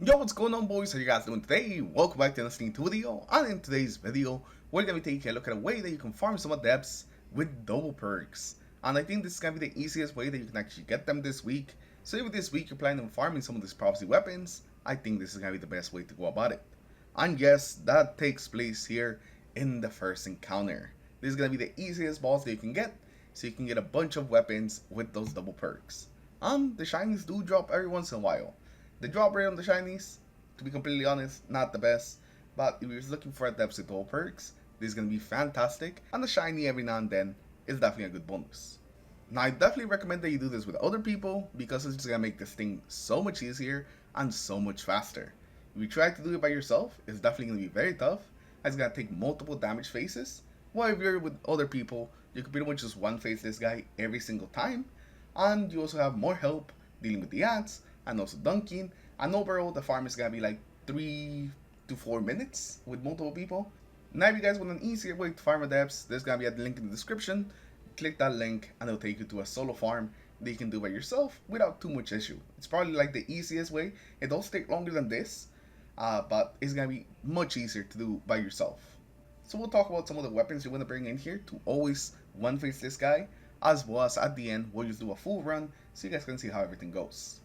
Yo, what's going on, boys? How you guys doing today? Welcome back to another Steam 2 video. And in today's video, we're going to be taking a look at a way that you can farm some adepts with double perks. And I think this is going to be the easiest way that you can actually get them this week. So if this week you're planning on farming some of these prophecy weapons, I think this is going to be the best way to go about it. And yes, that takes place here in the first encounter. This is going to be the easiest boss that you can get, so you can get a bunch of weapons with those double perks. And the shinies do drop every once in a while. The drop rate on the shinies, to be completely honest, not the best. But if you're looking for adepts with double perks, this is going to be fantastic. And the shiny every now and then is definitely a good bonus. Now, I definitely recommend that you do this with other people, because it's just going to make this thing so much easier and so much faster. If you try to do it by yourself, it's definitely going to be very tough. It's going to take multiple damage phases. While if you're with other people, you can pretty much just one phase this guy every single time. And you also have more help dealing with the ants, and also dunking, and overall the farm is gonna be like 3 to 4 minutes with multiple people. Now if you guys want an easier way to farm adepts, there's gonna be a link in the description. Click that link and it'll take you to a solo farm that you can do by yourself without too much issue. It's probably like the easiest way. It does take longer than this, but it's gonna be much easier to do by yourself. So we'll talk about some of the weapons you want to bring in here to always one face this guy, as well as at the end we'll just do a full run so you guys can see how everything goes.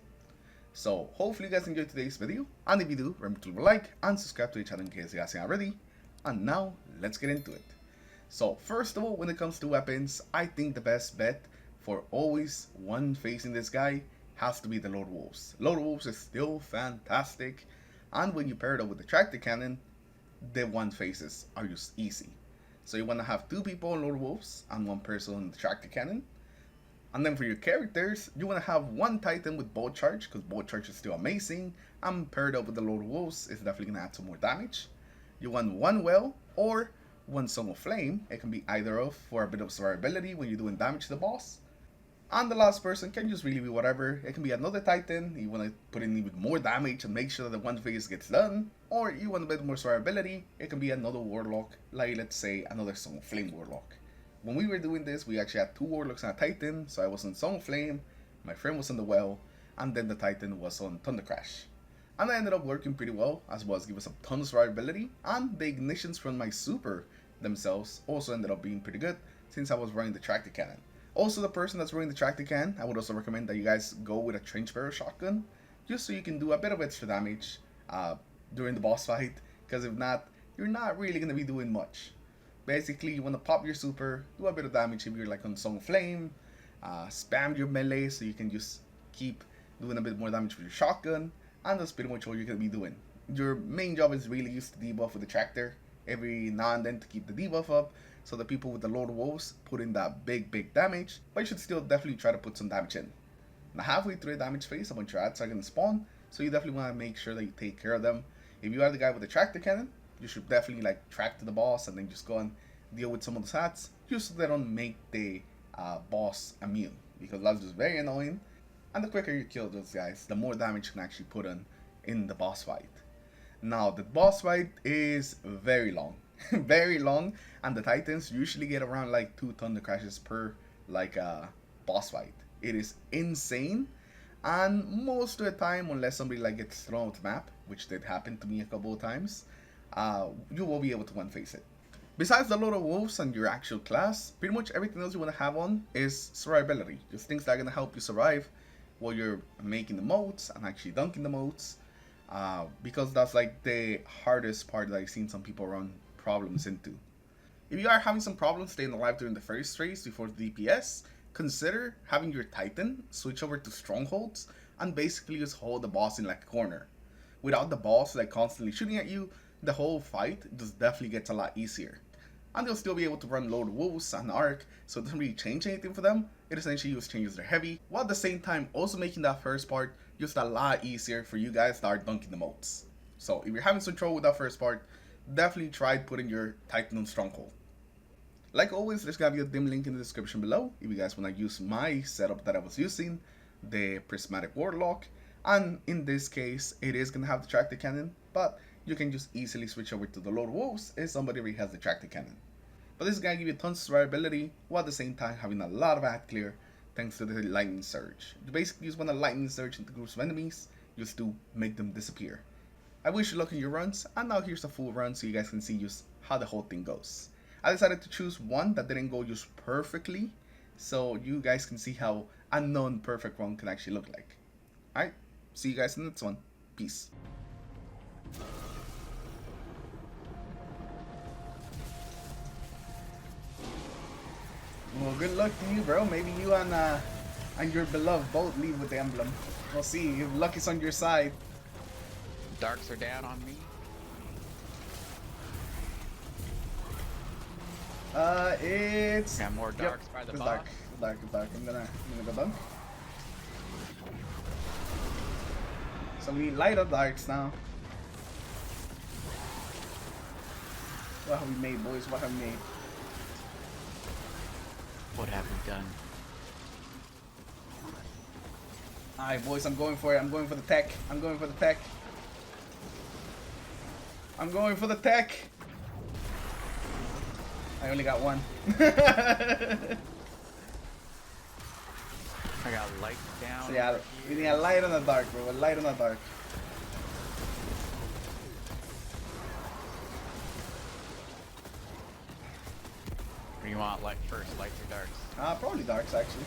So hopefully you guys enjoyed today's video, and if you do, remember to leave a like and subscribe to the channel in case you guys haven't already. And now let's get into it. So first of all, when it comes to weapons, I think the best bet for always one facing this guy has to be the Lord Wolves. Lord Wolves is still fantastic, and when you pair it up with the tractor cannon, the one faces are just easy. So you want to have 2 people on Lord Wolves and 1 person on the tractor cannon. And then for your characters, you want to have 1 Titan with Bolt Charge, because Bolt Charge is still amazing, and paired up with the Lord Wolves is definitely going to add some more damage. You want 1 Well or 1 Song of Flame. It can be either of for a bit of survivability when you're doing damage to the boss. And the last person can just really be whatever. It can be another Titan, you want to put in even more damage and make sure that the one phase gets done. Or you want a bit more survivability, it can be another Warlock, like let's say another Song of Flame Warlock. When we were doing this, we actually had 2 Warlocks and a Titan, so I was on Song of Flame, my friend was on the Well, and then the Titan was on Thunder Crash. And I ended up working pretty well as give us a ton of survivability, and the ignitions from my super themselves also ended up being pretty good since I was running the tractor cannon. Also, the person that's running the tractor cannon, I would also recommend that you guys go with a trench barrel shotgun, just so you can do a bit of extra damage during the boss fight, because if not, you're not really going to be doing much. Basically, you want to pop your super, do a bit of damage if you're like on Song of Flame, spam your melee so you can just keep doing a bit more damage with your shotgun, and that's pretty much all you're going to be doing. Your main job is really use the debuff with the tractor every now and then to keep the debuff up, so the people with the Lord Wolves put in that big damage, but you should still definitely try to put some damage in. Now halfway through the damage phase, a bunch of rats are going to spawn, so you definitely want to make sure that you take care of them. If you are the guy with the tractor cannon, you should definitely like track to the boss and then just go and deal with some of the stats, just so they don't make the boss immune, because that's just very annoying. And the quicker you kill those guys, the more damage you can actually put in the boss fight. Now the boss fight is very long, very long, and the Titans usually get around like 2 Thunder Crashes per like boss fight. It is insane, and most of the time, unless somebody like gets thrown off the map, which did happen to me a couple of times, you will be able to one face it. Besides the Lord of Wolves and your actual class, pretty much everything else you want to have on is survivability. Just things that are going to help you survive while you're making the moats and actually dunking the moats. Because that's like the hardest part that I've seen some people run problems into. If you are having some problems staying alive during the first phase before the DPS, consider having your Titan switch over to strongholds and basically just hold the boss in like a corner. Without the boss like constantly shooting at you, the whole fight just definitely gets a lot easier. And they'll still be able to run Lord Wolves and Arc, so it doesn't really change anything for them. It essentially just changes their heavy, while at the same time also making that first part just a lot easier for you guys that are dunking the moats. So if you're having some trouble with that first part, definitely try putting your Titan on Stronghold. Like always, there's gonna be a dim link in the description below if you guys wanna use my setup that I was using, the Prismatic Warlock. And in this case, it is gonna have the tractor cannon, but you can just easily switch over to the Lord Wolves if somebody already has the tractor cannon. But this is gonna give you tons of survivability, while at the same time having a lot of ad clear thanks to the lightning surge. You basically just want to lightning surge into groups of enemies just to make them disappear. I wish you luck in your runs, and now here's the full run so you guys can see just how the whole thing goes. I decided to choose one that didn't go just perfectly, so you guys can see how a non-perfect run can actually look like. Alright, see you guys in the next one. Peace. Well, good luck to you, bro. Maybe you and your beloved both leave with the emblem. We'll see if luck is on your side. Darks are down on me. It's got more darks by the it's box. Dark. I'm gonna go dunk. So we need light or darks now. What have we made, boys? What have we made? What have we done? Alright, boys, I'm going for it. I'm going for the tech. I'm going for the tech. I'm going for the tech. I only got one. I got lights down. So yeah, we need a light on the dark, bro. A light on the dark. What do you want, light first, lights or darks? Probably darks actually.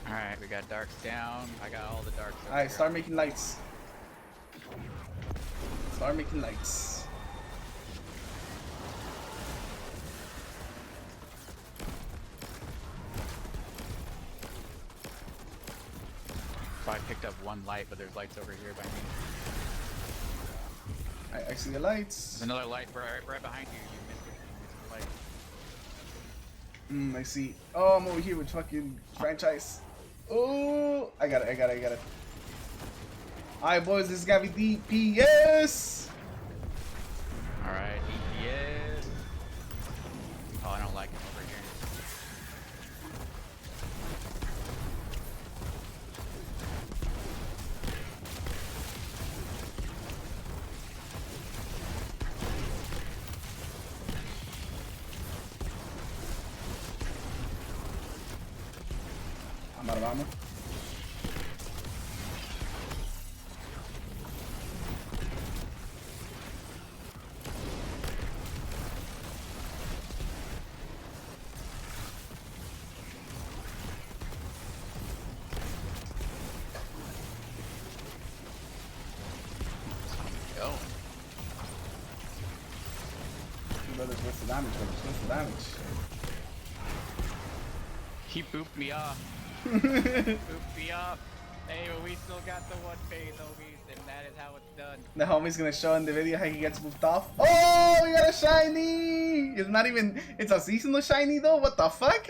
Alright, we got darks down. I got all the darks. Alright, start making lights. Start making lights. So I picked up one light, but there's lights over here by me. I see the lights. There's another light right behind you. You missed it. I see. Oh, I'm over here with fucking franchise. Oh, I got it. Alright, boys, this is gotta be DPS. Alright, DPS. Oh, I don't like him over here. I'm out of ammo. Go. Brothers, what's the damage? What's the damage? He booped me off. Booped me up. Hey, but we still got the one phase, homies, and that is how it's done. The homie's gonna show in the video how he gets moved off. Oh, we got a shiny! It's not even, it's a seasonal shiny though? What the fuck?